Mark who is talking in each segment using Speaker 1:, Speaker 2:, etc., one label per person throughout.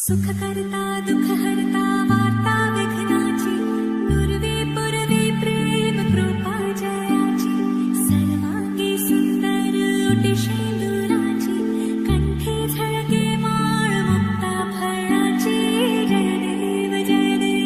Speaker 1: सुख करता दुख हरता वार्ता विघ्नाची नुरवी पुरवी प्रेम कृपा जयाची सर्वांगी सुंदर उटी शेंदुराची कंठी झळके माळ मुक्ता फळाची जय देव जय देव.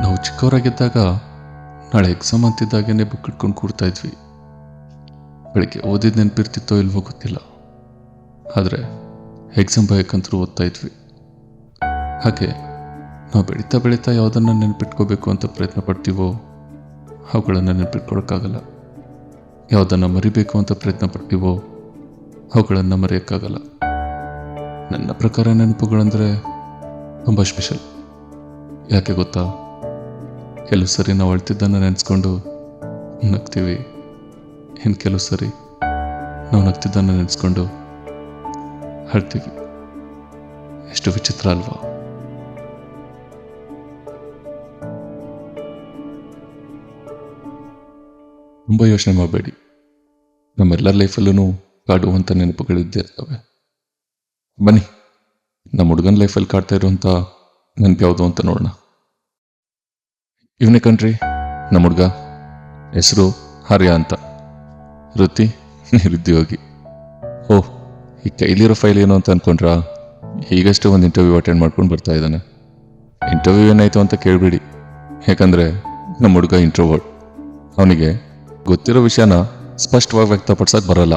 Speaker 2: ನಾವು ಚಿಕ್ಕವರಾಗಿದ್ದಾಗ ನಾಳೆ ಎಕ್ಸಾಮ್ ಅಂತಿದ್ದಾಗೇ ಬುಕ್ ಇಟ್ಕೊಂಡು ಕೂಡ್ತಾ ಇದ್ವಿ. ಬೆಳಿಗ್ಗೆ ಓದಿದ ನೆನಪಿರ್ತಿತ್ತೋ ಇಲ್ವೋ ಗೊತ್ತಿಲ್ಲ, ಆದರೆ ಎಕ್ಸಾಮ್ ಭಯಕ್ಕಂತರೂ ಓದ್ತಾ ಇದ್ವಿ. ಹಾಗೆ ನಾವು ಬೆಳೀತಾ ಬೆಳೀತಾ ಯಾವುದನ್ನು ನೆನಪಿಟ್ಕೋಬೇಕು ಅಂತ ಪ್ರಯತ್ನ ಪಡ್ತೀವೋ ಅವುಗಳನ್ನು ನೆನಪಿಟ್ಕೊಳಕ್ಕಾಗಲ್ಲ. ಯಾವುದನ್ನು ಮರಿಬೇಕು ಅಂತ ಪ್ರಯತ್ನ ಪಡ್ತೀವೋ ಅವುಗಳನ್ನು ಮರೆಯೋಕ್ಕಾಗಲ್ಲ. ನನ್ನ ಪ್ರಕಾರ ನೆನಪುಗಳಂದರೆ ತುಂಬ ಸ್ಪೆಷಲ್. ಯಾಕೆ ಗೊತ್ತಾ? ಕೆಲವು ಸರಿ ನಾವು ಅಳ್ತಿದ್ದನ್ನು ನೆನೆಸ್ಕೊಂಡು ನಗ್ತೀವಿ, ಇನ್ನು ಕೆಲವು ಸರಿ ನಾವು ನಗ್ತಿದ್ದನ್ನು ನೆನೆಸ್ಕೊಂಡು ಅಳ್ತೀವಿ. ಎಷ್ಟು ವಿಚಿತ್ರ ಅಲ್ವಾ? ತುಂಬ ಯೋಚನೆ ಮಾಡಬೇಡಿ. ನಮ್ಮೆಲ್ಲರ ಲೈಫಲ್ಲೂ ಕಾಡುವಂಥ ನೆನಪುಗಳಿದ್ದೇ ಇರ್ತವೆ. ಬನ್ನಿ, ನಮ್ಮ ಹುಡುಗನ ಲೈಫಲ್ಲಿ ಕಾಡ್ತಾ ಇರುವಂಥ ನೆನಪು ಯಾವುದು ಅಂತ ನೋಡೋಣ. ಇವನೇ ಕಣ್ರಿ ನಮ್ಮ ಹುಡುಗ. ಹೆಸರು ಆರ್ಯ ಅಂತ. ವೃತ್ತಿ ನಿರುದ್ಯೋಗಿ. ಓಹ್, ಈ ಕೈಲಿರೋ ಫೈಲ್ ಏನು ಅಂತ ಅಂದ್ಕೊಂಡ್ರಾ? ಈಗಷ್ಟೇ ಒಂದು ಇಂಟರ್ವ್ಯೂ ಅಟೆಂಡ್ ಮಾಡ್ಕೊಂಡು ಬರ್ತಾ ಇದ್ದಾನೆ. ಇಂಟರ್ವ್ಯೂ ಏನಾಯಿತು ಅಂತ ಕೇಳಬೇಡಿ, ಯಾಕಂದರೆ ನಮ್ಮ ಹುಡುಗ ಇಂಟ್ರೋವರ್ಟ್. ಅವನಿಗೆ ಗೊತ್ತಿರೋ ವಿಷಯನ ಸ್ಪಷ್ಟವಾಗಿ ವ್ಯಕ್ತಪಡಿಸೋಕೆ ಬರಲ್ಲ.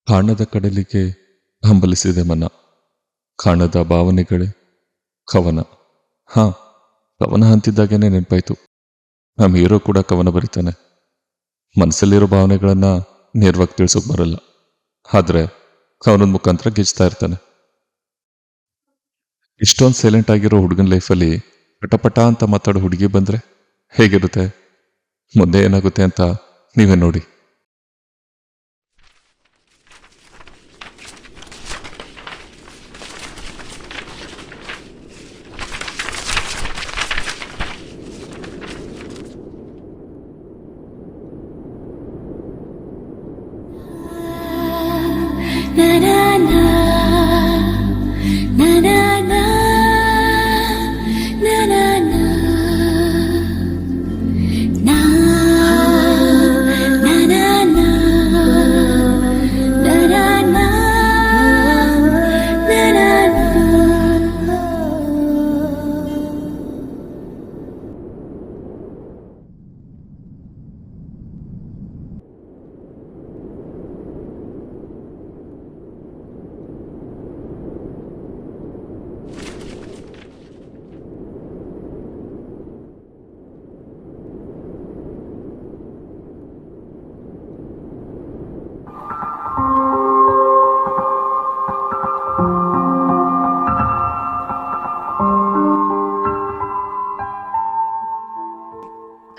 Speaker 2: ಕಾಣದ ಕಡಲಿಗೆ ಹಂಬಲಿಸಿದೆ ಮನ, ಕಾಣದ ಭಾವನೆಗಳೇ ಕವನ. ಹಾಂ, ಕವನ ಅಂತಿದ್ದಾಗೇನೆ ನೆನಪಾಯ್ತು, ನಮ್ಮ ಹೀರೋ ಕೂಡ ಕವನ ಬರೀತಾನೆ. ಮನಸ್ಸಲ್ಲಿರೋ ಭಾವನೆಗಳನ್ನು ನೇರವಾಗಿ ತಿಳಿಸೋಕೆ ಬರಲ್ಲ, ಆದರೆ ಕವನದ ಮುಖಾಂತರ ಗಿಚ್ತಾ ಇರ್ತಾನೆ. ಇಷ್ಟೊಂದು ಸೈಲೆಂಟ್ ಆಗಿರೋ ಹುಡುಗನ ಲೈಫಲ್ಲಿ ಪಟಪಟ ಅಂತ ಮಾತಾಡೋ ಹುಡುಗಿ ಬಂದರೆ ಹೇಗಿರುತ್ತೆ? ಮುಂದೆ ಏನಾಗುತ್ತೆ ಅಂತ ನೀವೇ ನೋಡಿ.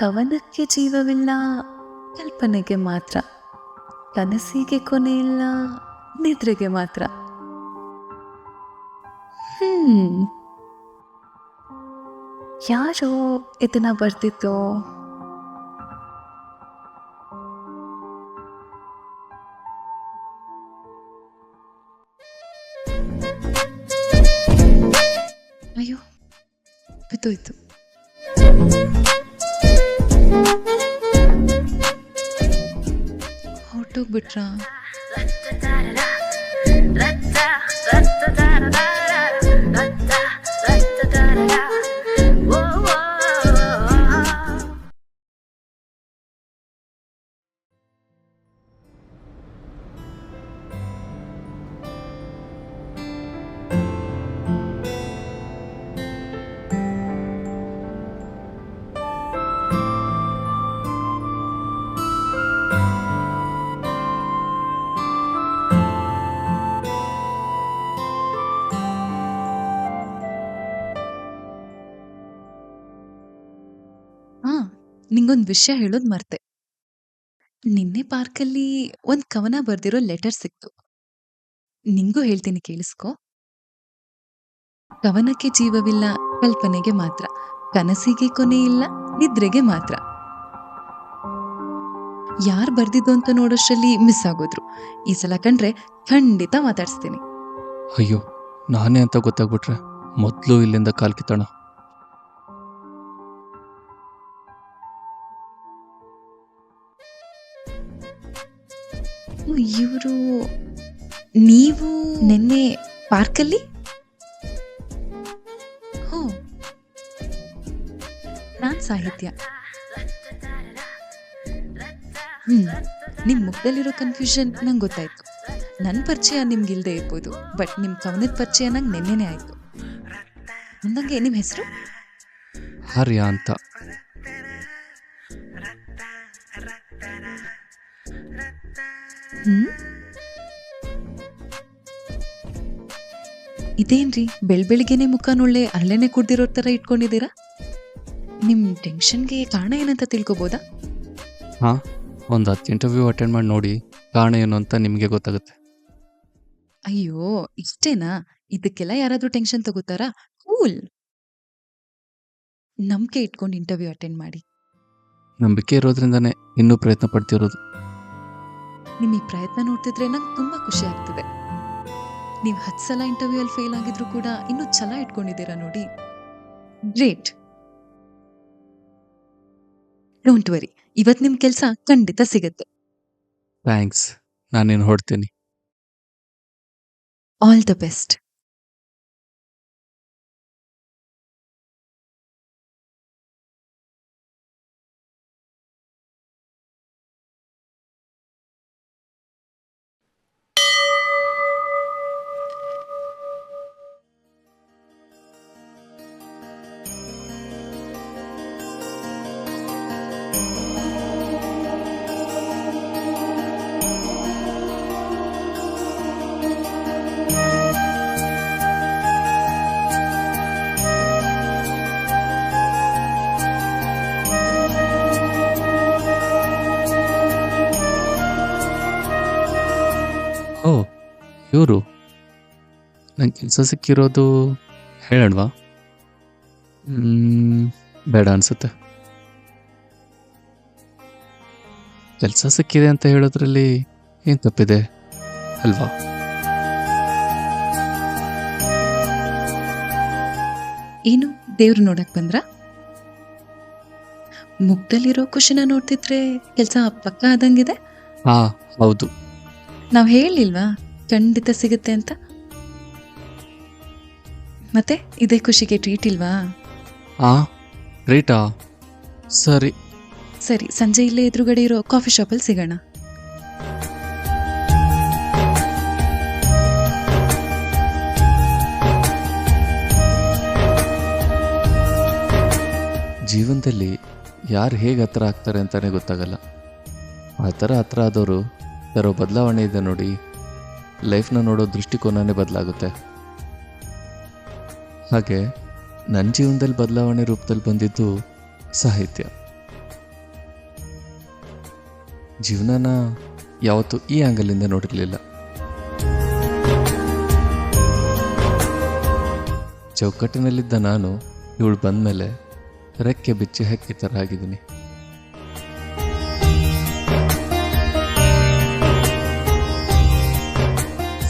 Speaker 3: ಕವನಕ್ಕೆ ಜೀವವಿಲ್ಲ, ಕಲ್ಪನೆಗೆ ಮಾತ್ರ. ಕನಸಿಗೆ ಕೊನೆಯಿಲ್ಲ, ನಿದ್ರೆಗೆ ಮಾತ್ರ. ಯಾರೋ ಇದನ್ನ ಬರ್ತಿತ್ತು. ಅಯ್ಯೋ, ಬಿದ್ದೋಯ್ತು. ಹೊರಟೋಗ್ಬಿಟ್ರಾ? ನಿಂಗೊಂದು ವಿಷಯ ಹೇಳೋದು ಮರ್ತೆ. ನಿನ್ನೆ ಪಾರ್ಕಲ್ಲಿ ಒಂದ್ ಕವನ ಬರ್ದಿರೋ ಲೆಟರ್ ಸಿಕ್ತು. ನಿಂಗೂ ಹೇಳ್ತೀನಿ ಕೇಳಿಸ್ಕೊ. ಕವನಕ್ಕೆ ಜೀವವಿಲ್ಲ, ಕಲ್ಪನೆಗೆ ಮಾತ್ರ. ಕನಸಿಗೆ ಕೊನೆ ಇಲ್ಲ, ನಿದ್ರೆಗೆ ಮಾತ್ರ. ಯಾರ್ ಬರ್ದಿದ್ದು ಅಂತ ನೋಡೋಷ್ಟ್ರಲ್ಲಿ ಮಿಸ್ ಆಗೋದ್ರು. ಈ ಸಲ ಕಂಡ್ರೆ ಖಂಡಿತ ಮಾತಾಡ್ಸ್ತೀನಿ.
Speaker 2: ಅಯ್ಯೋ, ನಾನೇ ಅಂತ ಗೊತ್ತಾಗ್ಬಿಟ್ರೆ ಮೊದಲು ಇಲ್ಲಿಂದ ಕಾಲ್ ಕಿತ್ತೋಣ.
Speaker 3: ಇವರು ನೀವು ನಿನ್ನೆ ಪಾರ್ಕಲ್ಲಿ? ಹೋ, ನಾನ್ ಸಾಹಿತ್ಯ. ನಿಮ್ ಮುಖದಲ್ಲಿರೋ ಕನ್ಫ್ಯೂಷನ್ ನಂಗೆ ಗೊತ್ತಾಯ್ತು. ನನ್ನ ಪರಿಚಯ ನಿಮ್ಗಿಲ್ದೇ ಇರ್ಬೋದು, ಬಟ್ ನಿಮ್ ಕವನದ ಪರಿಚಯ ನಂಗೆ ನೆನ್ನೆನೇ ಆಯ್ತು. ಅಂದಂಗೆ ನಿಮ್ ಹೆಸರು?
Speaker 2: ಆರ್ಯ ಅಂತ.
Speaker 3: ಇದೇನ್ರಿ ಬೆಳ್ಬೆಳಿಗ್ಗೆನೆ ಮುಖ ನೊಳ್ಳೆ ಅರ್ಳೆನೆ ಕುಡ್ದಿರೋ ತರ ಇಟ್ಕೊಂಡಿದ್ದೀರಾ? ನಿಮ್ ಟೆನ್ಷನ್ಗೆ ಕಾರಣ ಏನಂತ ತಿಳ್ಕೊಬೋದಾ?
Speaker 2: ಹಾಂ, ಒಂದು 10 ಇಂಟರ್ವ್ಯೂ ಅಟೆಂಡ್ ಮಾಡಿ ನೋಡಿ, ಕಾರಣ ಏನು ಅಂತ ನಿಮಗೆ ಗೊತ್ತಾಗುತ್ತೆ.
Speaker 3: ಅಯ್ಯೋ, ಇಷ್ಟೇನಾ? ಇದಕ್ಕೆಲ್ಲ ಯಾರಾದ್ರೂ ಟೆನ್ಷನ್ ತಗೋತಾರಾ? ಕೂಲ್. ನಂಬಿಕೆ ಇಟ್ಕೊಂಡು ಇಂಟರ್ವ್ಯೂ ಅಟೆಂಡ್ ಮಾಡಿ.
Speaker 2: ನಂಬಿಕೆ ಇರೋದ್ರಿಂದನೇ ಇನ್ನೂ ಪ್ರಯತ್ನ ಪಡ್ತಿರೋದು.
Speaker 3: ನಿಮ್ ಈ ಪ್ರಯತ್ನ ನೋಡ್ತಿದ್ರೆ ನಂಗೆ ತುಂಬಾ ಖುಷಿ ಆಗ್ತಿದೆ. ನೀವು 10 ಸಲ ಇಂಟರ್ವ್ಯೂ ಅಲ್ಲಿ ಫೇಲ್ ಆಗಿದ್ರು ಕೂಡ ಇನ್ನೂ ಛಲ ಇಟ್ಕೊಂಡಿದ್ದೀರಾ ನೋಡಿ. ಗ್ರೇಟ್. ಡೋಂಟ್ ವರಿ, ಇವತ್ತು ನಿಮ್ ಕೆಲಸ ಖಂಡಿತ ಸಿಗತ್ತೆ.
Speaker 2: ಥ್ಯಾಂಕ್ಸ್, ನಾನೇನು ಹೊಡ್ತೀನಿ.
Speaker 3: All the best.
Speaker 2: ಓ, ಇವರು ನಂಗೆ ಕೆಲಸ ಸಿಕ್ಕಿರೋದು ಹೇಳೋಣವಾ? ಬೇಡ ಅನ್ಸುತ್ತೆ. ಕೆಲಸ ಸಿಕ್ಕಿದೆ ಅಂತ ಹೇಳೋದ್ರಲ್ಲಿ ಏನು ತಪ್ಪಿದೆ ಅಲ್ವಾ?
Speaker 3: ಏನು ದೇವ್ರು ನೋಡಕ್ ಬಂದ್ರ? ಮುಗ್ದಲ್ಲಿರೋ ಖುಷಿನ ನೋಡ್ತಿದ್ರೆ ಕೆಲ್ಸ ಪಕ್ಕ ಆದಂಗಿದೆ.
Speaker 2: ಹಾ, ಹೌದು.
Speaker 3: ನಾವ್ ಹೇಳಿಲ್ವಾ ಖಂಡಿತ ಸಿಗುತ್ತೆ ಅಂತ? ಮತ್ತೆ ಇದೇ ಖುಷಿಗೆ ಟ್ರೀಟ್ ಇಲ್ವಾ?
Speaker 2: ಹಾ, ರೇಟಾ? ಸರಿ.
Speaker 3: ಸರಿ, ಸಂಜೆ ಇಲ್ಲೇ ಎದುರುಗಡೆ ಇರೋ ಕಾಫಿ ಶಾಪಲ್ಲಿ ಸಿಗೋಣ.
Speaker 2: ಜೀವನದಲ್ಲಿ ಯಾರು ಹೇಗೆ ಹತ್ರ ಆಗ್ತಾರೆ ಅಂತಾನೆ ಗೊತ್ತಾಗಲ್ಲ. ಆ ಥರ ಹತ್ರ ಆದವರು ತರೋ ಬದಲಾವಣೆ ಇದೆ ನೋಡಿ. ಲೈಫ್ನ ನೋಡೋ ದೃಷ್ಟಿಕೋನನೇ ಬದಲಾಗುತ್ತೆ. ಹಾಗೆ ನನ್ನ ಜೀವನದಲ್ಲಿ ಬದಲಾವಣೆ ರೂಪದಲ್ಲಿ ಬಂದಿದ್ದು ಸಾಹಿತ್ಯ. ಜೀವನನ ಯಾವತ್ತೂ ಈ ಆ್ಯಂಗಲಿಂದ ನೋಡಿರಲಿಲ್ಲ. ಚೌಕಟ್ಟಿನಲ್ಲಿದ್ದ ನಾನು ಇವಳು ಬಂದಮೇಲೆ ರೆಕ್ಕೆ ಬಿಚ್ಚಿ ಹಕ್ಕಿ ಥರ ಆಗಿದ್ದೀನಿ.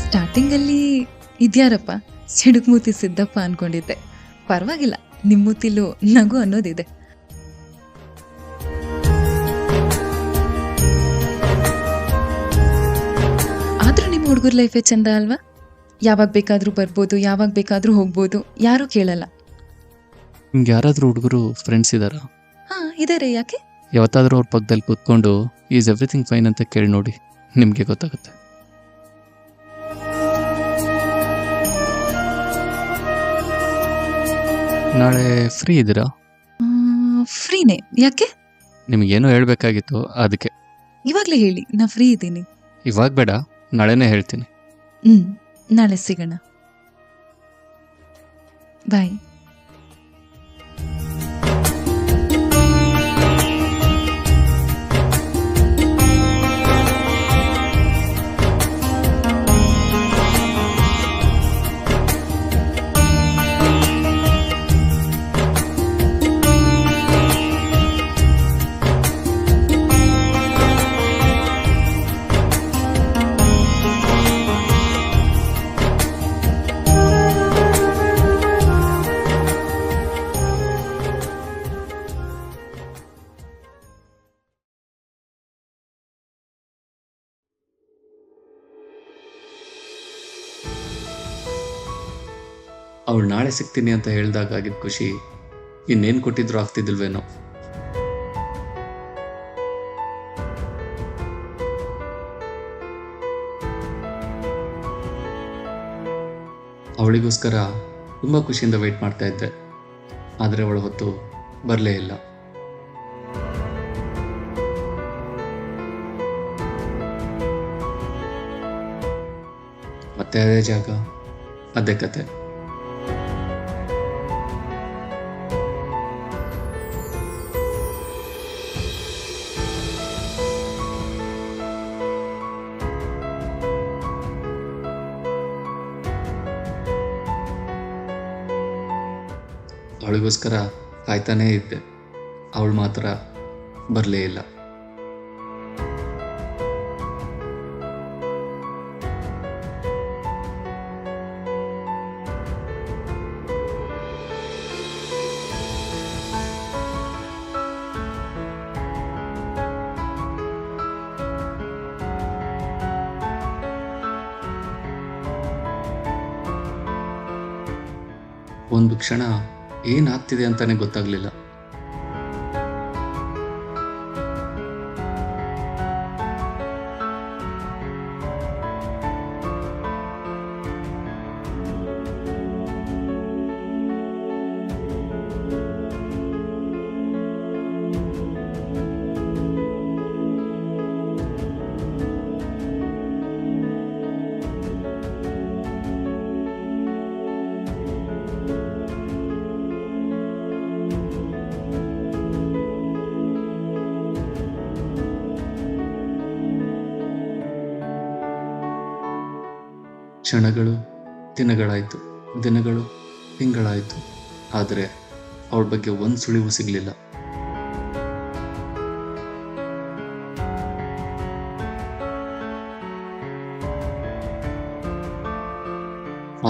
Speaker 3: ಸ್ಟಾರ್ಟಿಂಗಲ್ಲಿ ಇದ್ಯಾರಪ್ಪ ಸಿಡುಕ್ಮೂತಿ ಸಿದ್ದಪ್ಪ ಅನ್ಕೊಂಡಿದ್ದೆ. ಪರವಾಗಿಲ್ಲ, ನಿಮ್ಮೂತಿಲು ನಗು ಅನ್ನೋದಿದೆ. ಆದ್ರೂ ನಿಮ್ಮ ಹುಡುಗರ ಲೈಫೇ ಚಂದ ಅಲ್ವಾ? ಯಾವಾಗ ಬೇಕಾದ್ರೂ ಬರ್ಬೋದು, ಯಾವಾಗ ಬೇಕಾದ್ರೂ ಹೋಗ್ಬೋದು, ಯಾರೂ ಕೇಳಲ್ಲ.
Speaker 2: ನಿಮ್ಗೆ ಯಾರಾದರೂ ಹುಡುಗರು ಫ್ರೆಂಡ್ಸ್ ಇದ್ದಾರಾ?
Speaker 3: ಹಾ, ಇದಾರೆ. ಯಾಕೆ?
Speaker 2: ಯಾವತ್ತಾದರೂ ಅವ್ರ ಪಕ್ಕದಲ್ಲಿ ಕೂತ್ಕೊಂಡು ಈಸ್ ಎವ್ರಿಥಿಂಗ್ ಫೈನ್ ಅಂತ ಕೇಳಿ ನೋಡಿ, ನಿಮಗೆ ಗೊತ್ತಾಗುತ್ತೆ. ನಾಳೆ ಫ್ರೀ ಇದ್ದೀರಾ?
Speaker 3: ಫ್ರೀನೇ. ಯಾಕೆ?
Speaker 2: ನಿಮಗೇನೋ ಹೇಳಬೇಕಾಗಿತ್ತು, ಅದಕ್ಕೆ.
Speaker 3: ಇವಾಗ್ಲೇ ಹೇಳಿ, ನಾ ಫ್ರೀ ಇದ್ದೀನಿ.
Speaker 2: ಇವಾಗ ಬೇಡ, ನಾಳೆನೇ ಹೇಳ್ತೀನಿ.
Speaker 3: ನಾಳೆ ಸಿಗೋಣ. ಬಾಯ್.
Speaker 4: ಅವಳು ನಾಳೆ ಸಿಗ್ತೀನಿ ಅಂತ ಹೇಳಿದಾಗ ಆಗಿದ್ದ ಖುಷಿ ಇನ್ನೇನು ಕೊಟ್ಟಿದ್ರು ಆಗ್ತಿದ್ದಿಲ್ವೇನೋ. ಅವಳಿಗೋಸ್ಕರ ತುಂಬ ಖುಷಿಯಿಂದ ವೆಯ್ಟ್ ಮಾಡ್ತಾ ಇದ್ದೆ, ಆದರೆ ಅವಳ ಹೊತ್ತು ಬರಲೇ ಇಲ್ಲ. ಮತ್ತೆ ಅದೇ ಜಾಗ, ಅದೇ ಕತೆ. ಅವಳಿಗೋಸ್ಕರ ಕಾಯ್ತಾನೇ ಇದ್ದೆ, ಅವಳು ಮಾತ್ರ ಬರಲೇ ಇಲ್ಲ. ಒಂದು ಕ್ಷಣ ಏನಾಗ್ತಿದೆ ಅಂತಾನೆ ಗೊತ್ತಾಗ್ಲಿಲ್ಲ. ಕ್ಷಣಗಳು ದಿನಗಳಾಯಿತು, ದಿನಗಳು ತಿಂಗಳಾಯಿತು, ಆದರೆ ಅವಳ ಬಗ್ಗೆ ಒಂದು ಸುಳಿವು ಸಿಗಲಿಲ್ಲ.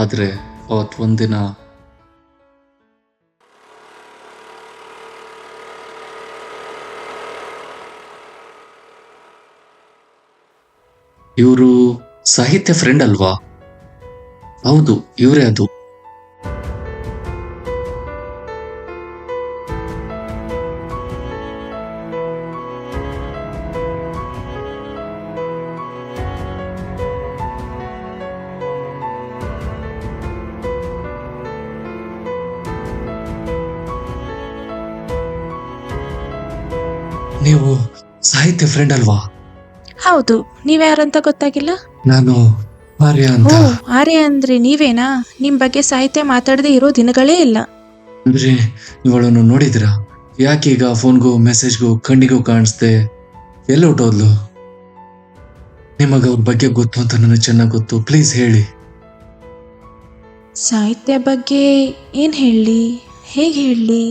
Speaker 4: ಆದರೆ ಅವತ್ತೊಂದಿನ ಇವರು ಸಾಹಿತ್ಯ ಫ್ರೆಂಡ್ ಅಲ್ವಾ? ಹೌದು, ಇವರೇ ಅದು. ನೀವು ಸಾಹಿತ್ಯ ಫ್ರೆಂಡ್ ಅಲ್ವಾ?
Speaker 5: ಹೌದು, ನೀವ್ಯಾರಂತ ಗೊತ್ತಾಗಿಲ್ಲ?
Speaker 4: ನಾನು ಆರ್ಯ ಅಂತ.
Speaker 5: ಓ, ಆರ್ಯ ಅಂದ್ರೆ ನೀವೇನಾ? ನಿಮ್ ಬಗ್ಗೆ ಸಾಹಿತ್ಯ ಮಾತಾಡದೆ ಇರೋ ದಿನಗಳೇ ಇಲ್ಲ.
Speaker 4: ಅಂದ್ರೆ ಇವಳನ್ನು ನೋಡಿದಿರಾ? ಯಾಕೀಗ ಫೋನ್ಗೂ ಮೆಸೇಜ್ಗೂ ಕಣ್ಣಿಗೂ ಕಾಣಿಸ್ದೆ ಎಲ್ಲ ಹೊಟ್ಟೋದ್ಲು? ನಿಮಗ ಅವ್ರ ಬಗ್ಗೆ ಗೊತ್ತು ಅಂತ ನನಗೆ ಚೆನ್ನಾಗಿ ಗೊತ್ತು, ಪ್ಲೀಸ್ ಹೇಳಿ.
Speaker 5: ಸಾಹಿತ್ಯ ಬಗ್ಗೆ ಏನ್ ಹೇಳಿ, ಹೇಗ್ ಹೇಳಿ?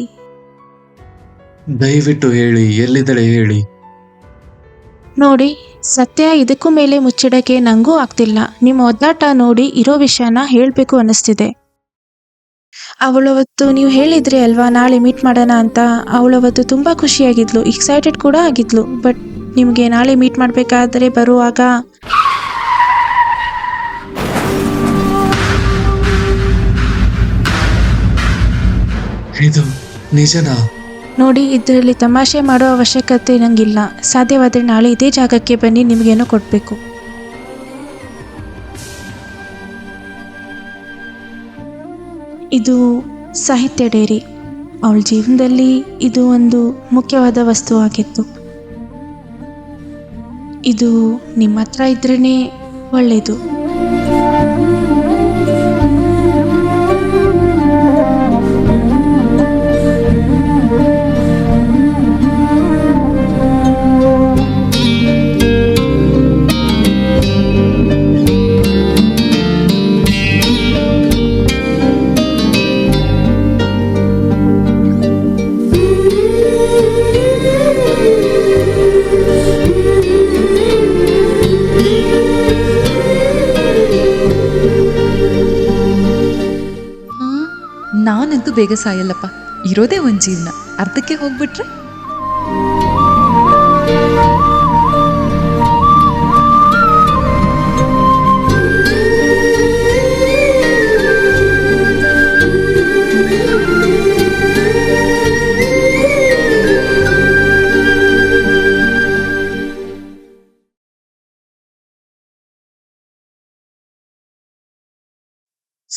Speaker 4: ದಯವಿಟ್ಟು ಹೇಳಿ, ಎಲ್ಲಿದ್ದಾಳೆ ಹೇಳಿ.
Speaker 5: ನೋಡಿ, ಸತ್ಯ ಇದಕ್ಕೂ ಮೇಲೆ ಮುಚ್ಚಿಡಕ್ಕೆ ನಂಗೂ ಆಗ್ತಿಲ್ಲ. ನಿಮ್ಮ ಒದ್ದಾಟ ನೋಡಿ ಇರೋ ವಿಷಯನ ಹೇಳ್ಬೇಕು ಅನ್ನಿಸ್ತಿದೆ. ಅವಳವತ್ತು ನೀವು ಹೇಳಿದ್ರಿ ಅಲ್ವಾ ನಾಳೆ ಮೀಟ್ ಮಾಡೋಣ ಅಂತ. ಅವಳವತ್ತು ತುಂಬಾ ಖುಷಿಯಾಗಿದ್ಲು, ಎಕ್ಸೈಟೆಡ್ ಕೂಡ ಆಗಿದ್ಲು. ಬಟ್ ನಿಮ್ಗೆ ನಾಳೆ ಮೀಟ್ ಮಾಡ್ಬೇಕಾದ್ರೆ ಬರುವಾಗ
Speaker 4: ಇದು ನಿಜನಾ?
Speaker 5: ನೋಡಿ, ಇದರಲ್ಲಿ ತಮಾಷೆ ಮಾಡೋ ಅವಶ್ಯಕತೆ ನಂಗಿಲ್ಲ. ಸಾಧ್ಯವಾದರೆ ನಾಳೆ ಇದೇ ಜಾಗಕ್ಕೆ ಬನ್ನಿ, ನಿಮಗೇನೋ ಕೊಡಬೇಕು. ಇದು ಸಾಹಿತ್ಯ ಡೈರಿ. ಅವಳ ಜೀವನದಲ್ಲಿ ಇದು ಒಂದು ಮುಖ್ಯವಾದ ವಸ್ತು ಆಗಿತ್ತು. ಇದು ನಿಮ್ಮ ಹತ್ರ ಇದ್ರೇ ಒಳ್ಳೆಯದು.
Speaker 3: ನಾನಂತೂ ಬೇಗ ಸಾಯಲ್ಲಪ್ಪ, ಇರೋದೇ ಒಂದು ಜೀವನ, ಅರ್ಧಕ್ಕೆ ಹೋಗ್ಬಿಟ್ರೆ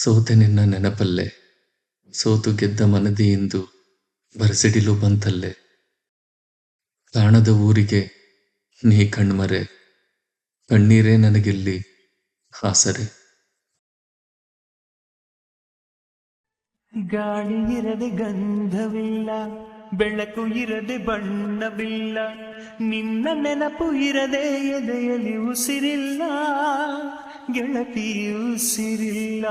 Speaker 4: ಸೋತೆ ನಿನ್ನ ನೆನಪಲ್ಲೇ, ಸೋತು ಗೆದ್ದ ಮನದಿ ಎಂದು ಬರಸಿಡಿಲು ಬಂತಲ್ಲೇ. ಕಾಣದ ಊರಿಗೆ ನೀ ಕಣ್ಮರೆ, ಕಣ್ಣೀರೇ ನನಗಿಲ್ಲಿ ಆಸರೆ.
Speaker 6: ಗಾಳಿ ಇರದೆ ಗಂಧವಿಲ್ಲ, ಬೆಳಕು ಇರದೆ ಬಣ್ಣವಿಲ್ಲ, ನಿನ್ನ ನೆನಪು ಇರದೆ ಎದೆಯಲ್ಲಿ ಉಸಿರಿಲ್ಲ, ಗೆಳತಿ ಉಸಿರಿಲ್ಲ.